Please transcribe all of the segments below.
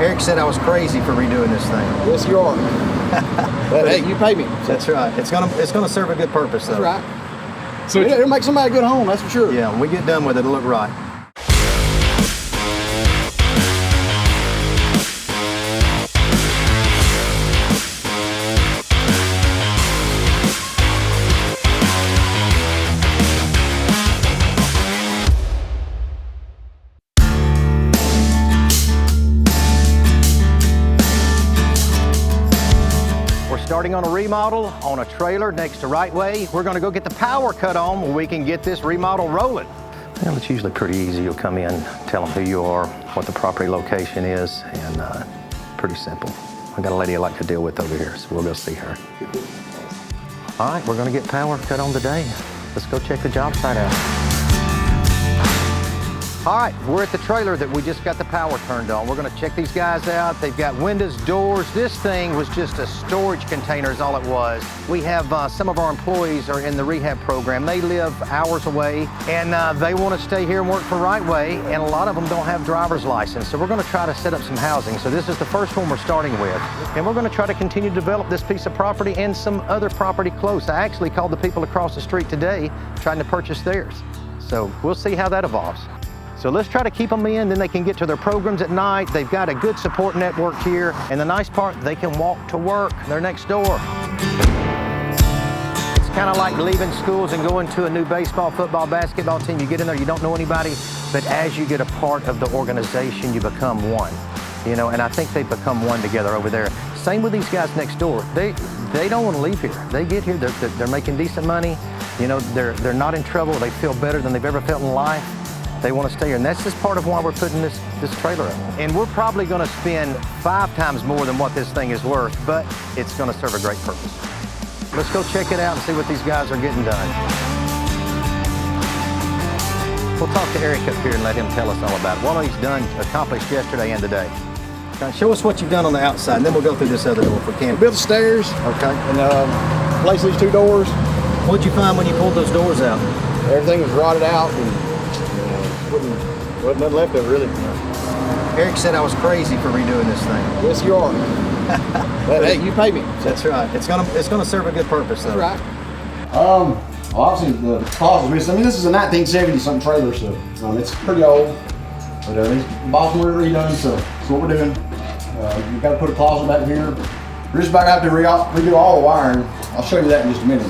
Eric said I was crazy for redoing this thing. Yes, you are. But hey, you pay me. That's right. It's gonna serve a good purpose, though. That's right. So it'll make somebody a good home, that's for sure. Yeah, when we get done with it, it'll look right. Starting on a remodel on a trailer next to Riteway. We're gonna go get the power cut on where we can get this remodel rolling. Well, it's usually pretty easy. You'll come in, tell them who you are, what the property location is, and pretty simple. I got a lady I like to deal with over here, so we'll go see her. All right, we're gonna get power cut on today. Let's go check the job site out. All right, we're at the trailer that we just got the power turned on. We're gonna check these guys out. They've got windows, doors. This thing was just a storage container is all it was. We have some of our employees are in the rehab program. They live hours away and they wanna stay here and work for Riteway, and a lot of them don't have driver's license. So we're gonna try to set up some housing. So this is the first one we're starting with. And we're gonna try to continue to develop this piece of property and some other property close. I actually called the people across the street today trying to purchase theirs. So we'll see how that evolves. So let's try to keep them in, then they can get to their programs at night. They've got a good support network here. And the nice part, they can walk to work. They're next door. It's kind of like leaving schools and going to a new baseball, football, basketball team. You get in there, you don't know anybody, but as you get a part of the organization, you become one. You know, and I think they've become one together over there. Same with these guys next door. They don't want to leave here. They get here, they're making decent money. You know, they're not in trouble. They feel better than they've ever felt in life. They want to stay here, and that's just part of why we're putting this trailer up. And we're probably going to spend 5 times more than what this thing is worth, but it's going to serve a great purpose. Let's go check it out and see what these guys are getting done. We'll talk to Eric up here and let him tell us all about it. What he's accomplished yesterday and today. Now, show us what you've done on the outside, and then we'll go through this other door if we can. We built the stairs. Okay. And placed these 2 doors. What'd you find when you pulled those doors out? Everything was rotted out. And wasn't nothing left of it, really. Eric said I was crazy for redoing this thing. Yes, you are. But hey, you pay me. That's right. It's gonna serve a good purpose, though. That's right. Well, obviously the closet. I mean, this is a 1970 something trailer, so it's pretty old. But these boxes were redone, so that's what we're doing. We've got to put a closet back here. We're just about to have to redo all the wiring. I'll show you that in just a minute.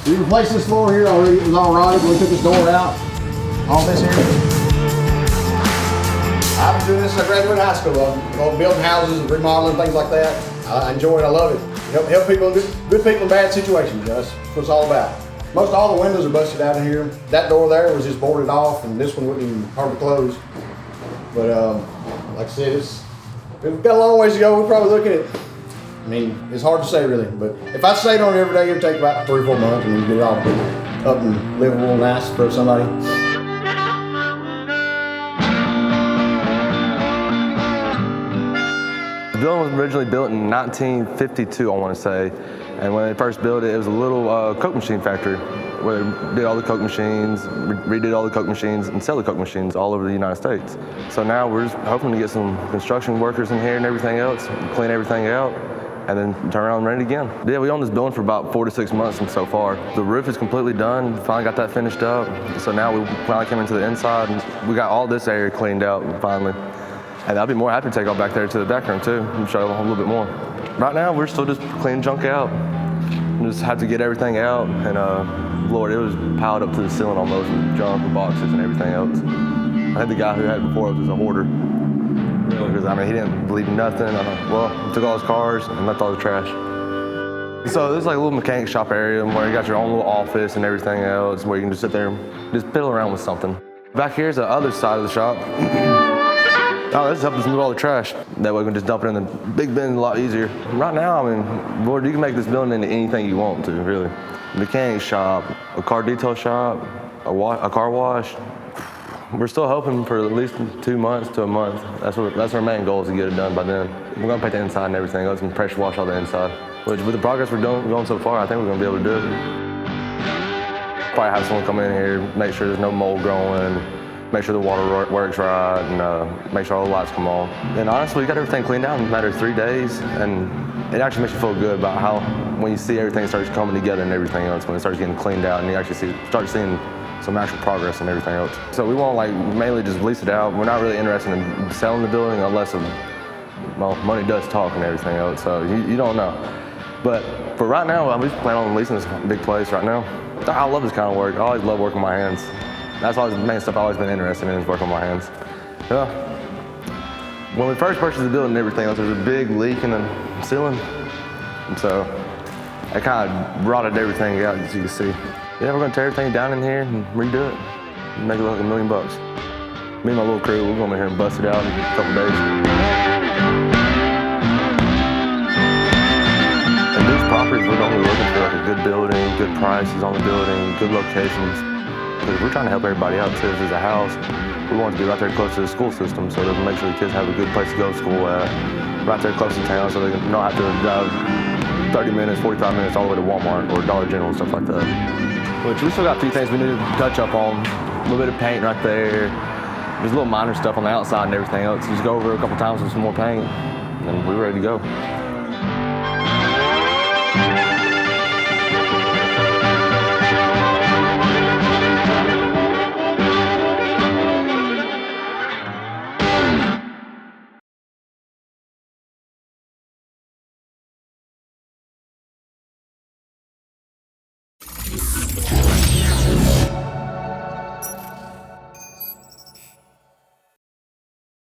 We replaced this floor here already. It was all rotted. We took this door out. All this here. I've been doing this since I graduated high school. I'm building houses and remodeling, things like that. I enjoy it, I love it. Help people, good people in bad situations. That's what it's all about. Most all the windows are busted out of here. That door there was just boarded off, and this one wouldn't even hardly close. But like I said, we've got a long ways to go. We're probably looking at, I mean, it's hard to say really, but if I stayed on it every day, it would take about 3 or 4 months and get it all up and livable and nice for somebody. The building was originally built in 1952, I want to say, and when they first built it, it was a little Coke machine factory where they did all the Coke machines, redid all the Coke machines, and sell the Coke machines all over the United States. So now we're just hoping to get some construction workers in here and everything else, clean everything out, and then turn around and rent it again. Yeah, we owned this building for about 4 to 6 months and so far. The roof is completely done, finally got that finished up. So now we finally came into the inside and we got all this area cleaned out finally. And I'll be more happy to take all back there to the back room too and show you a little bit more. Right now, we're still just cleaning junk out. We just had to get everything out, and Lord, it was piled up to the ceiling almost with junk and boxes and everything else. I think the guy who had it before was a hoarder. Really? Because I mean, he didn't believe nothing. He took all his cars and left all the trash. So there's like a little mechanic shop area where you got your own little office and everything else where you can just sit there and just fiddle around with something. Back here's the other side of the shop. Oh, this helps us move all the trash. That way we can just dump it in the big bin a lot easier. Right now, I mean, Lord, you can make this building into anything you want to, really. A mechanic shop, a car detail shop, a car wash. We're still hoping for at least 2 months to a month. That's our main goal is to get it done by then. We're gonna paint the inside and everything else and pressure wash all the inside. Which, with the progress we're going so far, I think we're gonna be able to do it. Probably have someone come in here, make sure there's no mold growing, make sure the water works right, and make sure all the lights come on. And honestly, we got everything cleaned out in a matter of 3 days, and it actually makes you feel good about how when you see everything starts coming together and everything else, when it starts getting cleaned out and you actually start seeing some actual progress and everything else. So we won't mainly just lease it out. We're not really interested in selling the building unless money does talk and everything else, so you don't know. But for right now, we plan on leasing this big place right now. I love this kind of work. I always love working with my hands. That's always the main stuff I've always been interested in, is working with my hands. Yeah. When we first purchased the building and everything else, there was a big leak in the ceiling. And so it kind of rotted everything out, as you can see. Yeah, we're gonna tear everything down in here and redo it. And make it look like $1 million. Me and my little crew, we're going in here and bust it out in a couple days. And these properties, we're only looking for like a good building, good prices on the building, good locations. Because we're trying to help everybody out too. If there's a house, we want it to be right there close to the school system, so that we make sure the kids have a good place to go to school at, right there close to town, so they don't have to drive 30 minutes, 45 minutes all the way to Walmart or Dollar General and stuff like that. Which we still got a few things we need to touch up on. A little bit of paint right there. There's little minor stuff on the outside and everything else. Just go over a couple times with some more paint, and we're ready to go.